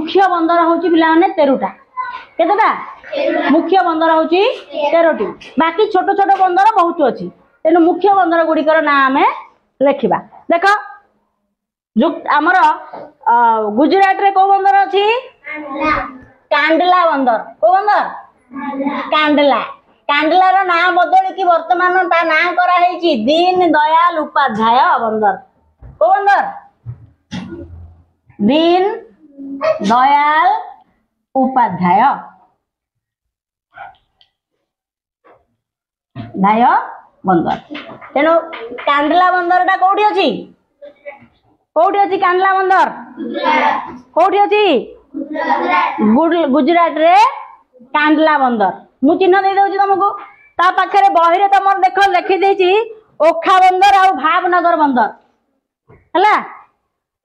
मुख्य बंदर होची पिला माने 13टा केतेटा मुख्य बंदर होची 13टी बाकी छोट छोट बंदर बहुत अछि तेनु मुख्य बंदर गुड़िकर ना आमे लिखिबा देख जो आमर गुजरात रे को बंदर अछि कांडला बंदर को बंदर कांडला कांडला रो ना बदल की वर्तमान ता ना करा हेची दीन दयाल उपाध्याय बंदर को बंदर दीन दयाल उपाध्याय धाय बंदर तेणु कांडला बंदर टा कोठी अछि कांडला बंदर कोठी अछि गुजरात रे कांडला बंदर मु चिन्ह दे दउची तुमको ता पाखरे बही रे तमर देख लिखि देची ओखा बंदर आ भावनगर बंदर हला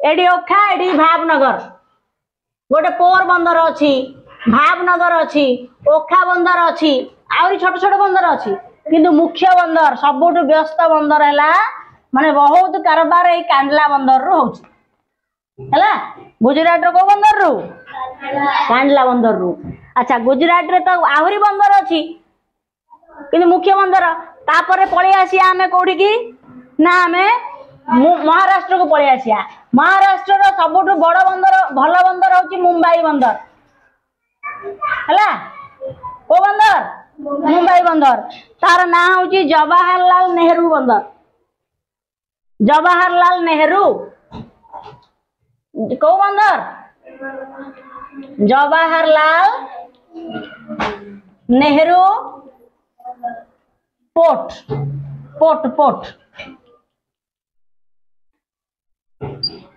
एडी ओखा एडी भावनगर गोटे पोर बंदर अछि भावनगर अछि ओखा बंदर अछि आउरी छोट छोट बंदर अछि किंतु मुख्य बंदर सबुठ व्यस्त बंदर हैला माने बहुत कारबार ए कांडला बंदर रो होछि हैला गुजरात रो को बंदर रो कांडला बंदर रो अच्छा गुजरात रे तो आहुरी बंदर अछि किंतु मुख्य बंदर तापरे पळी आसी आमे कोठी की ना आमे महाराष्ट्र को पळी आसिया महाराष्ट्र रो सबुठ बड़ बंदर भलो बंदर होछि मुंबई बंदर हैला को बंदर मुंबई बंदर तार ना होची जवाहरलाल नेहरू बंदर जवाहरलाल नेहरू को बंदर Jawaharlal Nehru port port port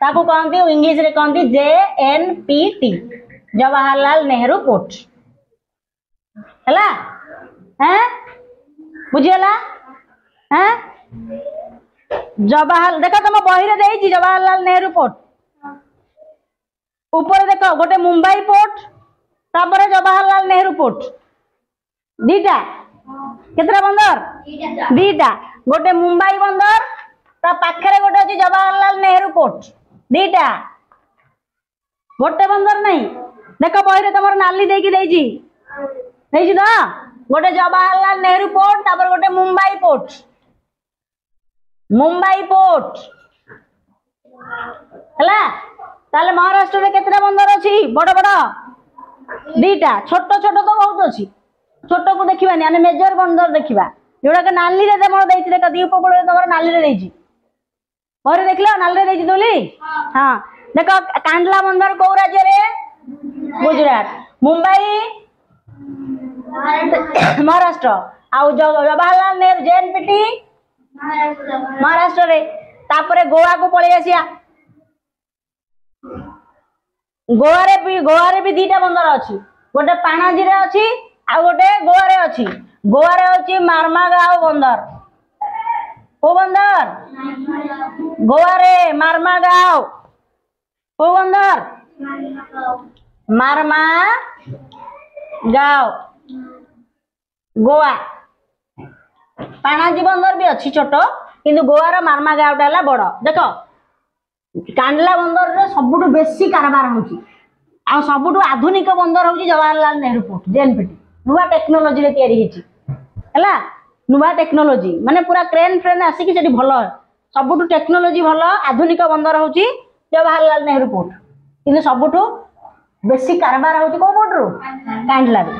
ताको कहंती इंग्लिश रे कहंती JNPT जवाहरलाल नेहरू पोर्ट हैला हैं बुझियला हैं जवाहर देखो तुम बही रे देइछि जवाहरलाल नेहरू पोर्ट ऊपर देखो गोटे मुंबई पोर्ट तापर जवाहरलाल नेहरू पोर्ट दीटा केतरा बंदर दीटा गोटे मुंबई बंदर ता पाखरे गोटे अछि जवाहरलाल नेहरू पोर्ट दीटा गोटे बंदर नहीं देखो बही रे तमर नाली देकी देइछि देइछि ना गोटे जवाहरलाल नेहरू पोर्ट तापर गोटे मुंबई पोर्ट हला ताले महाराष्ट्र रे केतरा बंदर अछि बड़ बड़ दीटा छोट छोट तो बहुत अछि छोट को देखिबानी आने मेजर बंदर देखिबा जोडा के नाली रे तमर देइछि देख दी उपकूल रे तमर नाली रे देइछि और देखला नाली रे देइछि दोली हां देखो कांडला बंदर को राज्य रे गुजरात मुंबई महाराष्ट्र आउ जवाहरलाल नेहरू JNPT महाराष्ट्र रे तापरे गोवा को पळे आसिया गोवा रे भी दीटा बंदर अछि गोटे पाणाजी रे अछि आ गोटे गोवा रे अछि मार्मागांव बंदर को बंदर गोवा रे मार्मागांव को बंदर मार्मागांव गोवा पाणाजी बंदर भी अच्छी छोट किंतु गोवार मार्मागांव टा बड़ देख कांडला बंदर रे सबुठु बेसी कारबार होची आ सबुठु आधुनिक बंदर होची जवाहरलाल नेहरू पोर्ट JNPT नुवा टेक्नोलॉजी रे तयारी हिची हला नुवा टेक्नोलॉजी माने पूरा क्रेन फ्रेन आसी कि सेठी भलो सबुठु टेक्नोलॉजी भलो आधुनिक बंदर होची जवाहरलाल नेहरू पोर्ट किंतु सबुठु बेसी कारबार होची को पोर्ट रो कांडला रे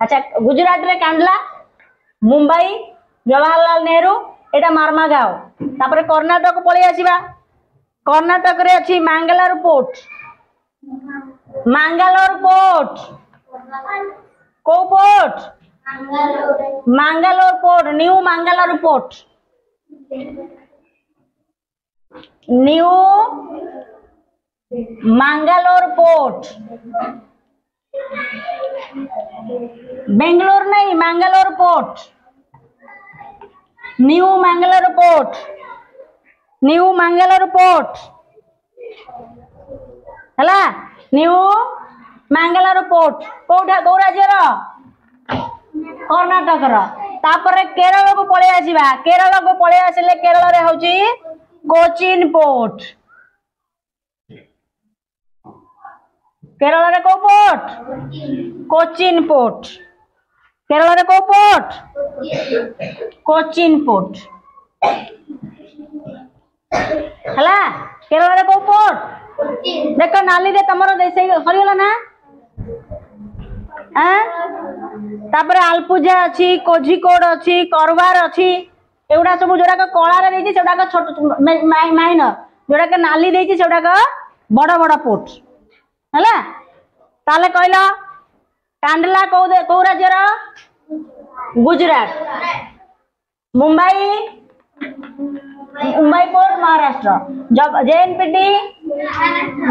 अच्छा गुजरात रे कांडला मुंबई जवाहरलाल नेहरू एटा मार्मागांव तापर कर्नाटक पळी आसीबा कर्नाटक रे अछि मंगलोर पोर्ट को port Mangalore port new Mangalore port Bangalore नहीं Mangalore port new Mangalore port हला न्यू मंगलोर पोर्ट कोठा को राज्य रो कर्नाटक रो तापर केरल को पळे आसीबा केरल को पळे आसिले केरल रे होची कोचिन पोर्ट केरल रे को पोर्ट कोचिन पोर्ट केरल रे को पोर्ट कोचिन पोर्ट हला केरल रे को पोर्ट देख नाली रे तमरो देसे सरीगला ना तापरे आलपुजा अच्छी कोझिकोड अच्छी करवार अच्छी एगुड़ा सब जोड़ा कलार देती से छोट माइनर जोड़ा नाली देती से बड़ बड़ पोर्ट है ताले कहल कांडला कौ राज्यर Gujarat Mumbai Mumbai port Maharashtra JNPT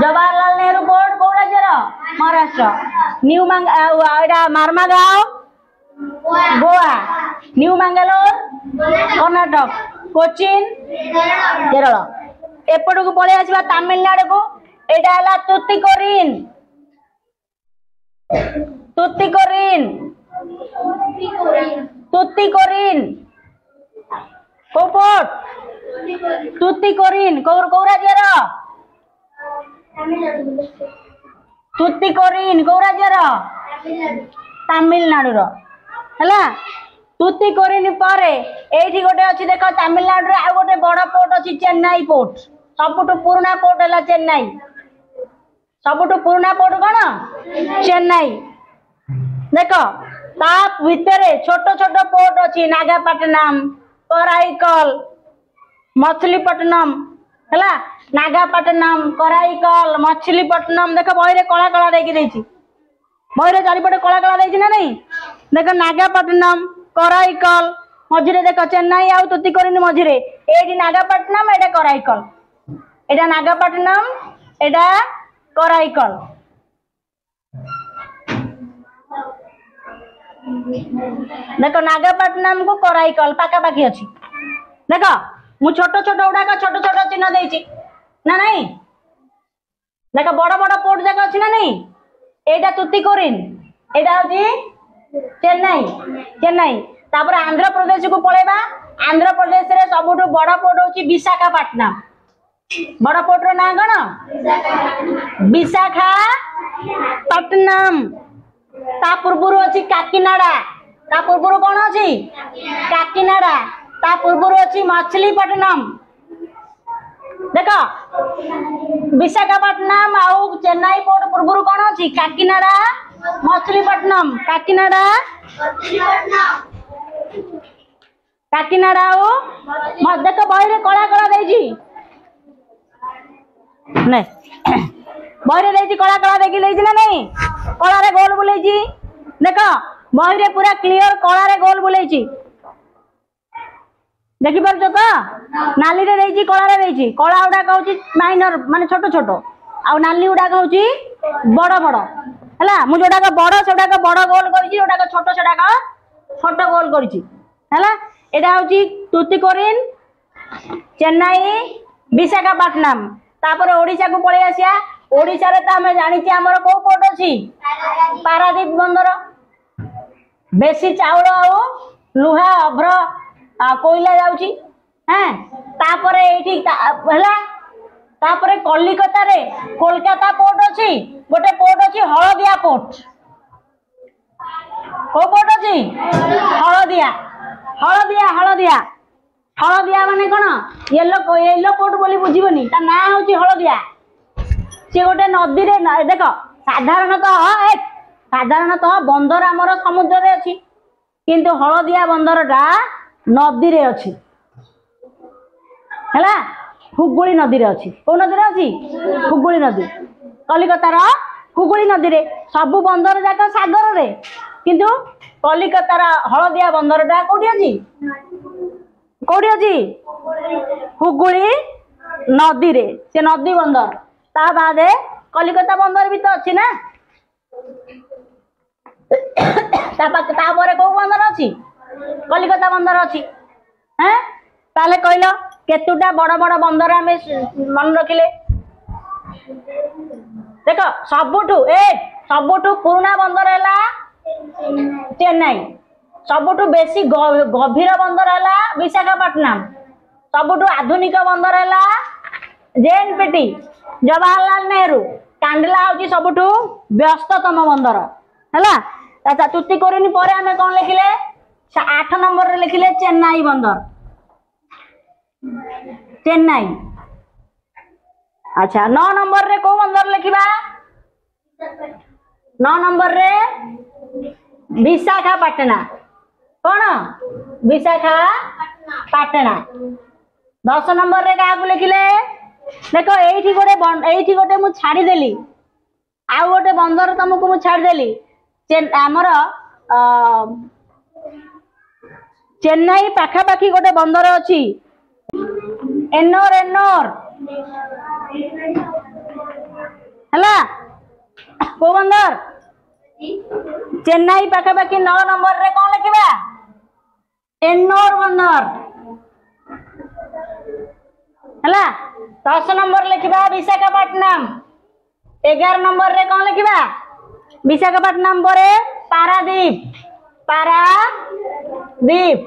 Jawaharlal Nehru port कौ राज्यर महाराष्ट्र न्यू मार्मागांव गोवा न्यू मंगलोर कर्नाटक कोचिन केरल एपट को पलि आसवा तमिलनाडु को एटा हला तुतिकोरिन तुतिकोरिन तुतिकोरिन को पोर्ट तुतिकोरिन कौ राज्यर तुतिकोरिन कौ राज्यर तमिलनाडु रो हला तुतिकोरिन परे एठी गोटे अछि देख तमिलनाडु रे आ गोटे बड़ पोर्ट अछि चेन्नई पोर्ट सबुठु पुराना पोर्ट हला चेन्नई सबुठु पुराना पोर्ट कोन चेन्नई देख ता भितरे छोट छोट पोर्ट अछि नागापट्टनम कराईकल मछलीपट्टनम हला नागापट्टनम कराईकल मछलीपट्टनम देख बहिरे कला कला देकी देछि बहिरे चारिपटे कला कला देछि ना नहीं देख नागापट्टनम कराईकल मझिरे देख चेन्नई आउ तुतिकोरिन मझिरे एडी नागापट्टनम एटा कराईकल एटा नागापट्टनम एटा कराईकल देख नागापट्टनम को कराईकल पाका पाकी अछि देख मु छोट छोट उडाका छोट छोट चिन्ह देछि ना नहीं देख बड़ बड़ पोर्ट जाक अछि ना नहीं एटा तुतिकोरिन एटा होची चेन्नई चेन्नई तापर आंध्र प्रदेश को पळेबा आंध्र प्रदेश रे सबुठु बड़ पोर्ट होची विशाखापट्टनम बड़ पोर्ट रो ना कोन विशाखापट्टनम ता पूर्वरु अछि काकीनाडा ता पूर्वरु कोन अछि काकीनाडा ता पूर्वरु अछि मछलीपट्टनम देख विशाखापट्टनम आउ चेन्नई पोर्ट पूर्वरु कोन अछि काकीनाडा मछलीपट्टनम काकीनाडा काकीनाडा ओ देख बहिरे कला कला देछि नहीं बहिरे देछि कला कला देखि लेछि ना नहीं कला रे गोल बुलेछि देख बहिरे पूरा क्लियर कला रे गोल बुलेछि देखि परछ तो नाली रे देछि कला रे देछि कला उडा कहउछि माइनर माने छोट छोट आ नाली उडा कहउछि बड़ बड़ हला मु जोडा का बड़ सेडा का बड़ गोल करिछि जोडा का छोट सेडा का छोट गोल करिछि हला एटा होछि तुतिकोरिन चेन्नई विशाखापट्टनम तापर ओडिसा को पळे आसिया ओडिसा रे त हम जानि छी हमर को पोर्ट अछि पारादीप बंदर बेसी चाउल आ लुहा अभ्र कोइला जाउची हैं तापर एठी हला तापर कलिकता रे कोलकाता पोर्ट अछि गोटे पोर्ट अछि हळदिया पोर्ट को पोर्ट अछि हळदिया हळदिया हळदिया हळदिया माने कोन येलो येलो पोर्ट बोली बुझिबनी ता ना होची हळदिया से गोटे नदी रे देख साधारणतः बंदर आमर समुद्र रे अछि किंतु हळदिया बंदरटा नदी रे अछि हला हुगुली नदी रे अछि को नदी रे अछि हुगुली नदी कलिकतार हुगुली नदी रे सब बंदर जाक सागर रे किंतु कलिकतार हळदिया बंदरटा कोठी अछि हुगुली नदी रे से नदी बंदर ता बादे कलिकता बंदर भी तो अछि ना ता परे को बंदर अछि कलिकता बंदर अछि हैं ताले कहलो केतुटा बड़ बड़ बंदर आमे मन रखिले देख सबुठु पुराना बंदर हैला चेन्नई सबुठु बेसी गभीर बंदर हैला विशाखापट्टनम सबुठु आधुनिक बंदर हैला जेएनपीटी जवाहरलाल नेहरू कांडला हूँ सबुठ व्यस्ततम बंदर है। तुतीकोरिन पर आम कौन लिखिले 8 नंबर रे लिखिले चेन्नई बंदर, चेन्नई। अच्छा 9 नंबर रे को बंदर लिखिबा 9 नंबर रे विशाखापट्टना। कौन विशाखापट्टना। 10 नंबर रे क्या लिखिले देख एठी गोटे मु छाड़ीदेली आउ गोटे बंदर तुमको मु छाड़देली आमर चेन्नई पाखापाखी गोटे बंदर अच्छी एन्नोर एन्नोर है को बंदर चेन्नई पाखापाखी 9 नंबर रे कौन लिखा एन्नोर बंदर है। 10 नंबर लिखा विशाखापट्टनम। 11 नंबर रे कौन लिखा विशाखापट्टनम पर पारादीप, पारादीप।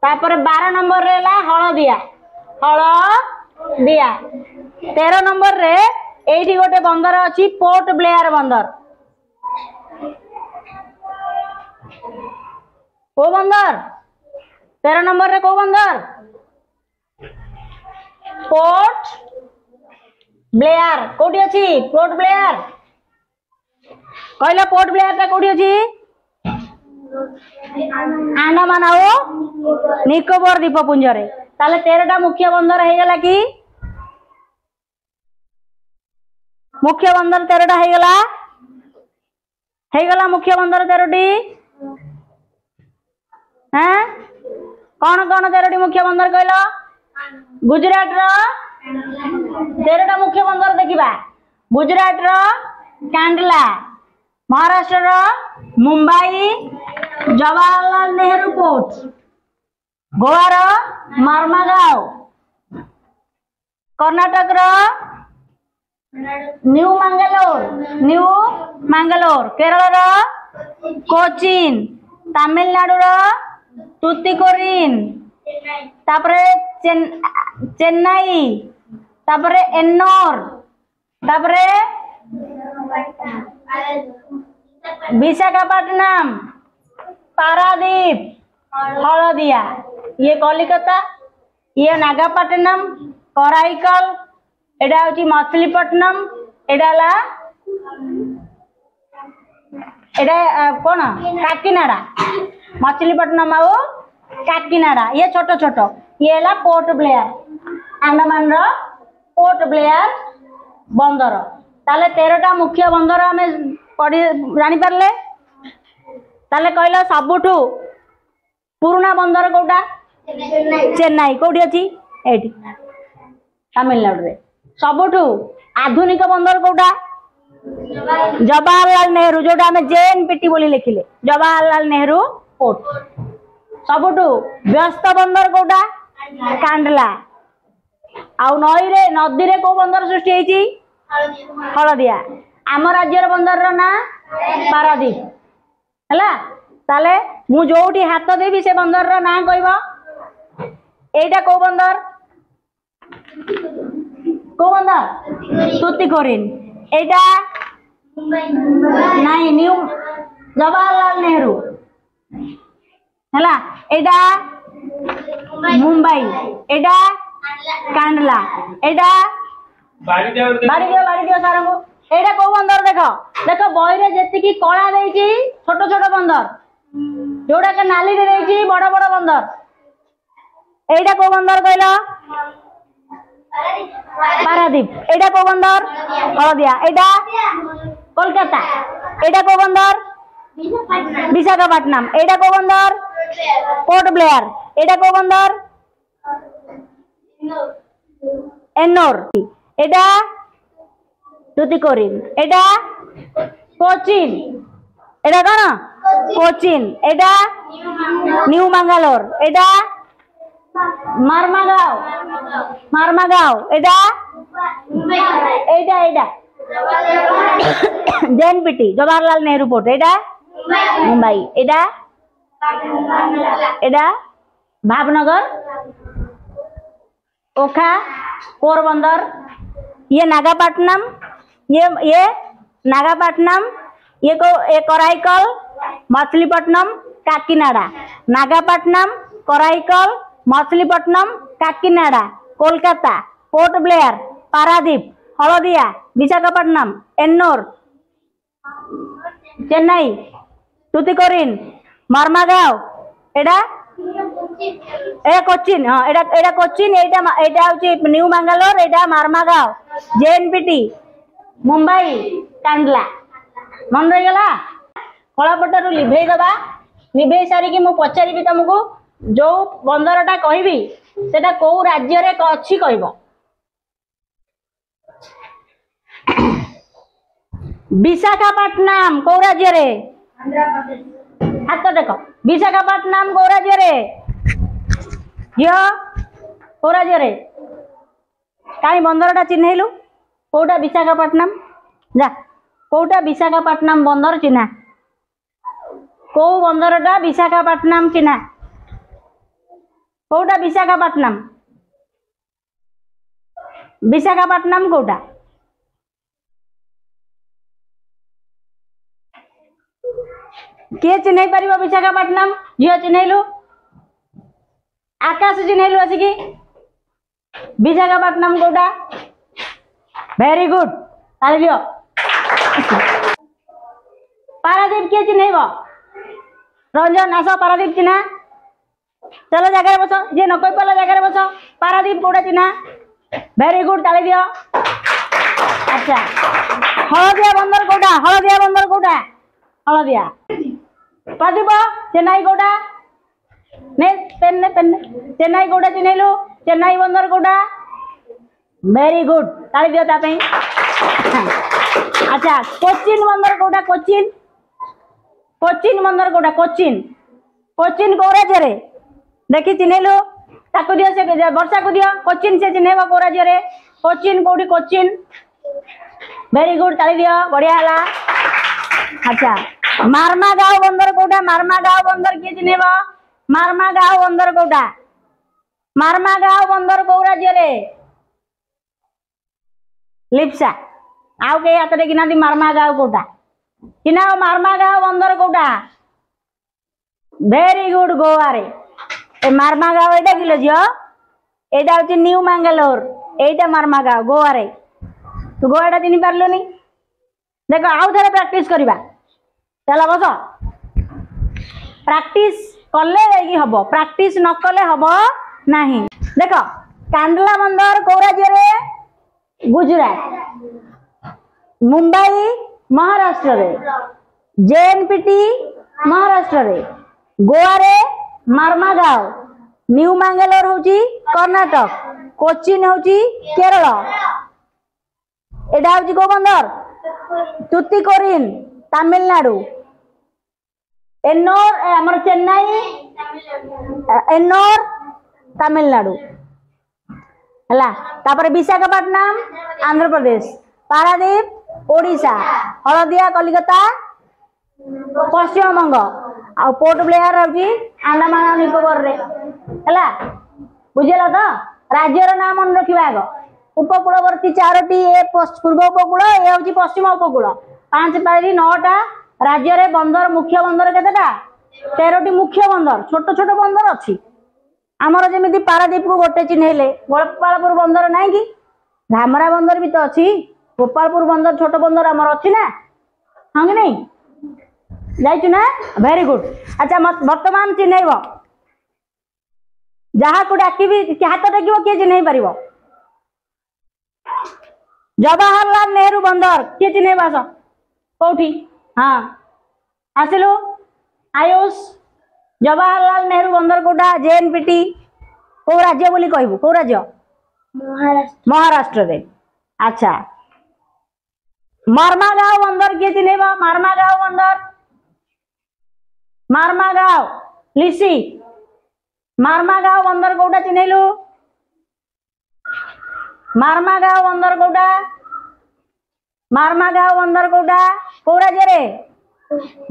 तापर 12 नंबर रे ला हलदिया, हलदिया। 13 नंबर रे एठी गोटे बंदर अच्छी पोर्ट ब्लेयर बंदर। को बंदर 13 नंबर रे को बंदर पोर्ट ब्लेयर। कोठी अच्छी पोर्ट ब्लेयर कहला पोर्ट ब्लेयर टा कोठी अच्छी आंडमान आउ निकोबर द्वीपपुंज रे। ताले 13टा मुख्य बंदर हो गला कि मुख्य बंदर 13टा हो गला मुख्य बंदर 13टी। हैं कौन कौन 13टी मुख्य बंदर कहला गुजरात रो 13टा मुख्य बंदर देखिबा गुजरात रो कांडला, महाराष्ट्र रो मुंबई जवाहरलाल नेहरू पोर्ट, गोवा रो मर्मागांव, कर्नाटक रो न्यू मंगलोर, केरल रो कोचीन, तमिलनाडु रो तुतीकोरिन, तापरे चेन्नई, तापरे एन्नोर, तापरे विशाखापट्टनम, पारादीप, हलदिया। ये कलिकता, ये नागापट्टनम, कराईकल, एडा होची मछलीपट्टनम, एडाला एडा कौन काकीनाडा, मछलीपट्टनम आउ काकीनाडा। ये छोट छोट ये ला पोर्ट ब्लेयर, अंडमान रो पोर्ट ब्लेयर बंदर। ताले 13टा मुख्य बंदर आम पढ़ी जानी पारले। ताले कहला सबुठू पुराना बंदर कोटा चेन्नई कोठी अच्छी एठी तमिलनाडु रे। सबुठू आधुनिक बंदर कोटा जवाहरलाल नेहरू, जोटा आम जेएनपीटी बोली लिखिले जवाहरलाल नेहरू पोर्ट। सबुठू व्यस्त बंदर कोटा कांडला। आउ नई रे नदी रे को बंदर सृष्टि होईची हलदिया। आम राज्यर बंदर रो ना पारादीप हैला। ताले मु जोठी हाथ देबी से बंदर रो ना कहबो एटा को बंदर तुतीकोरिन। एटा नहीं न्यू जवाहरलाल नेहरू हैला। एटा मुंबई, एटा कांडला, एटा बाड़ी दियो सारा को। एटा को बंदर देख देख बही रे जेतिकी कला देइची छोट छोट बंदर, जोड़ा के नाली रे देइची बड़ बड़ बंदर। एटा को बंदर कहला पारादीप। एटा को बंदर हलदिया। एटा कोलकाता। एटा को बंदर विशाखापट्टनम। एटा को बंदर पोर्ट ब्लेयर। एटा को बंदर एन्नोर। एटा तुतीकोरिन। एटा कोचीन। एटा कौन कोचीन। एटा न्यू मंगलोर। एटा मर्मागांव। एटा एटा एटा जेएनपीटी जवाहरलाल नेहरू पोर्ट। एटा मुंबई। एटा एटा भावनगर, ओखा, पोरबंदर, ये नागापट्टनम, ये नागापट्टनम, ये कराईकल, मछलीपट्टनम, काकीनाडा। नागापट्टनम, कराईकल, मछलीपट्टनम, काकीनाडा, कोलकाता, पोर्ट ब्लेयर, पारादीप, हलदिया, विशाखापट्टनम, एन्नोर, चेन्नई, टुतिकोरिन, मर्मागांव, एडा ए कोचिन। हाँ एडा कोचिन, एडा होची न्यू मंगलोर, एडा मर्मागांव, जेएनपीटी, मुंबई, कांडला। मन रही गला। कलापटरू लिभे दबा, लिभे सारी मु पचारि तुमको जो बंदरटा कहबी सेटा को राज्य रे अछि कहबो। विशाखापट्टनम को राज्य रे? आंध्र प्रदेश। हाथ देखो, विशाखापट्टनम को राज्य रे? यो को राज्य रे? काई बंदरटा चिन्हैलु कोटा विशाखापट्टनम? जा कोटा विशाखापट्टनम बंदर चिन्हा, को बंदरटा विशाखापट्टनम चिन्हा, कोटा विशाखापट्टनम? विशाखापट्टनम कोटा? किए चिन्ह पार विशाखापट्टनम? झील चिन्हलु, आकाश चिन्हलु आसिकी विशाखापट्टनम कोटा? वेरी गुड, ताली दियो। पारादीप किए चिन्हब? रंजन आस पारादीप चिन्हा, चलो जगह बस, जे न कही पाला जगह बस। पारादीप कोटा चिन्हा? वेरी गुड, ताली दियो। अच्छा हलदिया बंदर कोटा? हलदिया बंदर कोटा? हलदिया। प्रदीप चेन्नई कोटा? ने पेन पेन, चेन्नई कोटा चिन्हलु, चेन्नई बंदर कोटा? वेरी गुड, ताली दियो ता पई। अच्छा कोचिन बंदर कोटा? कोचिन, कोचिन बंदर कोटा? कोचिन, कोचिन को राज्य रे? देखी चिन्हलु, ताकू दियो, से वर्षा को दियो। कोचिन से चिन्हब को राज्य रे? कोचिन कोठी? कोचिन। वेरी गुड, ताली दियो, बढ़िया हला। अच्छा मर्मागांव बंदर कोटा? मर्मागांव बंदर किए चिन्हब? मर्मागांव बंदर कोटा? मर्मागांव बंदर को राज्य रे? लिप्सा। आउ के हाथ देखी ना मर्मागांव कोटा चिन्ह? मर्मागांव बंदर कोटा? वेरी गुड, गोवा रे। ए मर्मागांव एटा किलो झियो, एटा होची न्यू मंगलोर, एटा मर्मागांव गोवा रे। तू गोवाटा चिन्ह पारलुनी? देख आउ थे प्रैक्टिस करवा, चल बस। प्रैक्टिस कले हम, प्रैक्टिस न कले हम नहीं। देख कांडला बंदर को राज्य रे? गुजरात। मुंबई महाराष्ट्र रे, जेएनपीटी महाराष्ट्र रे, गोवा रे मर्मागांव, न्यू मंगलोर होची कर्नाटक, कोचिन होची केरल, एडा होची को बंदर? टुतिकोरिन तमिलनाडु, एन्नोर हमर चेन्नई, एन्नोर तमिलनाडु हला। तापर विशाखापट्टनम आंध्र प्रदेश, पारादीप ओडिशा, हलदिया कलिकता पश्चिम बंग, आ पोर्ट ब्लेयर होची अंडमान और निकोबर रे हला। बुझेला तो? राज्यर नाम मन रखिबा आगो। उपकूलवर्ती चारोटी, ए पूर्व उपकूल, ए होची पश्चिम उपकूल। 5 पारी 9टा राज्य रे बंदर, मुख्य बंदर केतेटा? 13टी मुख्य बंदर। छोट छोट बंदर अछि आमर, जेमिति पारादीप को गोटे चिन्हले, गोपालपुर बंदर नाही कि? धामरा बंदर भी तो अछि, गोपालपुर बंदर छोट बंदर आमर अछि ना, हां कि नहीं? जाइछु ना? Very good. अच्छा वर्तमान चिन्हब, जहा को डाकिबी हाथ डाकिबो, किए चिन्हई परिबो? जवाहरलाल नेहरू बंदर किए चिन्हब? आस कोठी? हाँ आसिलु आयुष। जवाहरलाल नेहरू बंदर कोटा? जेएनपीटी। को राज्य बोली कहबू? को राज्य? महाराष्ट्र। महाराष्ट्र रे। अच्छा मर्मागांव बंदर किए चिन्हब? मर्मागांव बंदर? मर्मागांव लिसी। मर्मागांव बंदर कोटा चिन्हलु? मर्मागांव बंदर कोटा? मर्मागांव बंदर कोटा? को राज्य रे?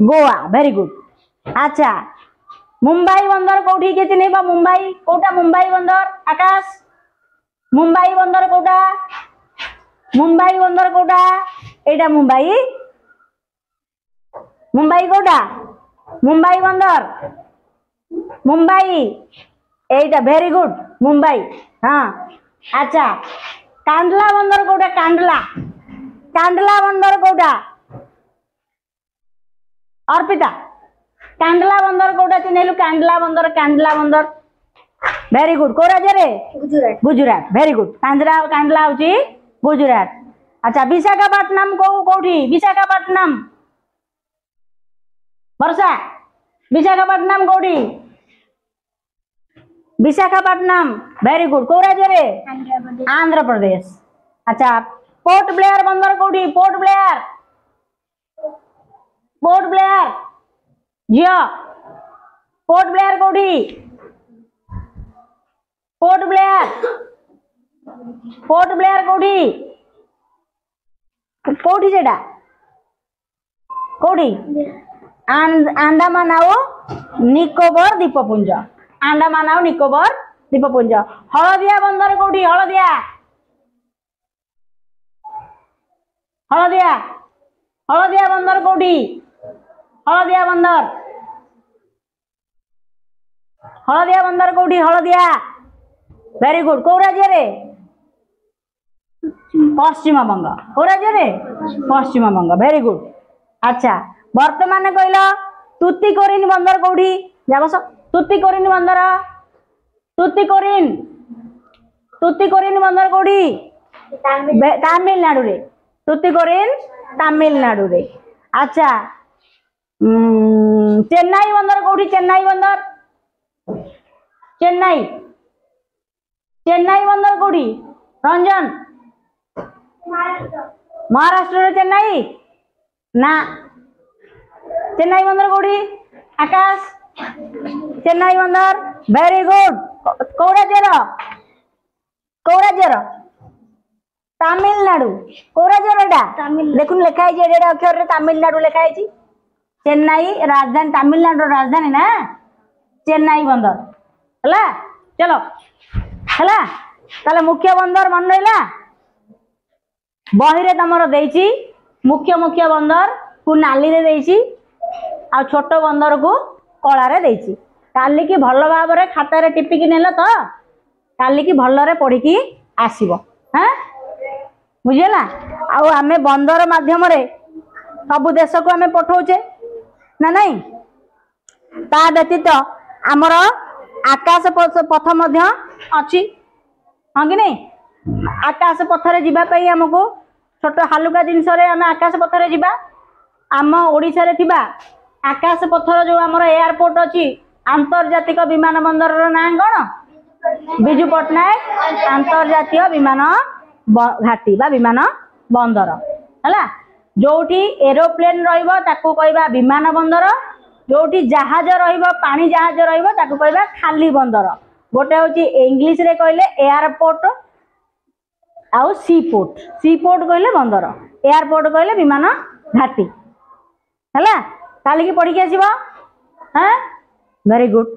गोवा। Very good. अच्छा मुंबई बंदर कोठी के चिन्हब? मुंबई कोटा? मुंबई बंदर? आकाश मुंबई बंदर कोटा? मुंबई बंदर कोटा एटा मुंबई मुंबई कोटा मुंबई बंदर मुंबई एटा वेरी गुड मुंबई हाँ अच्छा कांडला बंदर कोटा कांडला कांडला बंदर कोटा अर्पिता कांडला बंदर कोटा चिन्हलु कांडला बंदर वेरी गुड को राज्य रे गुजरात गुजरात वेरी गुड कांडला कांडला होची गुजरात अच्छा विशाखापट्टनम कोठी विशाखापट्टनम वर्षा विशाखापट्टनम कोठी विशाखापट्टनम वेरी गुड को राज्य रे आंध्र प्रदेश अच्छा पोर्ट ब्लेयर बंदर कोठी पोर्ट ब्लेयर जियो पोर्ट ब्लेयर कोठी पोर्ट ब्लेयर कोठी कोठी सेटा कोठी आंडामान आउ निकोबर द्वीपपुंज आंडामान आउ निकोबर द्वीपपुंज हलदिया बंदर कोठी हलदिया हलदिया हलदिया बंदर कोठी हलदिया बंदर कोठी हलदिया वेरी गुड को राज्य रे पश्चिम बंग को राज्य रे पश्चिम बंग वेरी गुड अच्छा वर्तमान कहला तुतिकोरिन बंदर कोठी जा बस तुतिकोरिन बंदर तुतिकोरिन बंदर कोठी तमिलनाडु रे तुतिकोरिन तमिलनाडु रे अच्छा चेन्नई बंदर कोठी चेन्नई बंदर चेन्नई चेन्नई बंदर कोठी रंजन महाराष्ट्र रे चेन्नई ना चेन्नई बंदर कोठी आकाश चेन्नई बंदर वेरी गुड कौ राज्यर तमिलनाडु कौ राज्यर एटा देखुन लिखाई एडा अक्षर रे तमिलनाडु लिखाई चेन्नई राजधानी तमिलनाडु राजधानी ना चेन्नई बंदर हला चलो हला ताले मुख्य बंदर मन रहा बही रे तमर देइची मुख्य मुख्य बंदर को नाली रे देइची आ छोट बंदर को कला रे देइची काली की भल भाव रे खाता रे टिपिकी नेल तो काली की भल रे पढ़ी की आसीबो हां बुझेला आ आमे बंदर माध्यम रे सब देश को आमे पठौचे ना नहीं ता व्यतीत आमर आकाश पथ मध्य अच्छी हाँ कि नहीं आकाश पथरे जीवा पई हमको छोट हालुका जिनस रे आमे आकाश पथरे जीवा आम ओडिशा रे थिबा आकाश पथर जो आमर एयरपोर्ट अच्छी आंतर्जातिक विमान बंदर ना कौन बिजु पट्टनायक आंतर्जातीय विमान घाटी बा विमान बंदर है जोठी एरोप्लेन रहिबो ताकू कहबा विमान बंदर जोठी जहाज रहिबो पानी जहाज रहिबो ताकू कहबा खाली बंदर गोटे होची इंग्लिश रे कहले एयरपोर्ट आउ सी पोर्ट कहले बंदर एयरपोर्ट कहले विमान घाटी है काली की पढ़ी आसीबो हाँ वेरी गुड।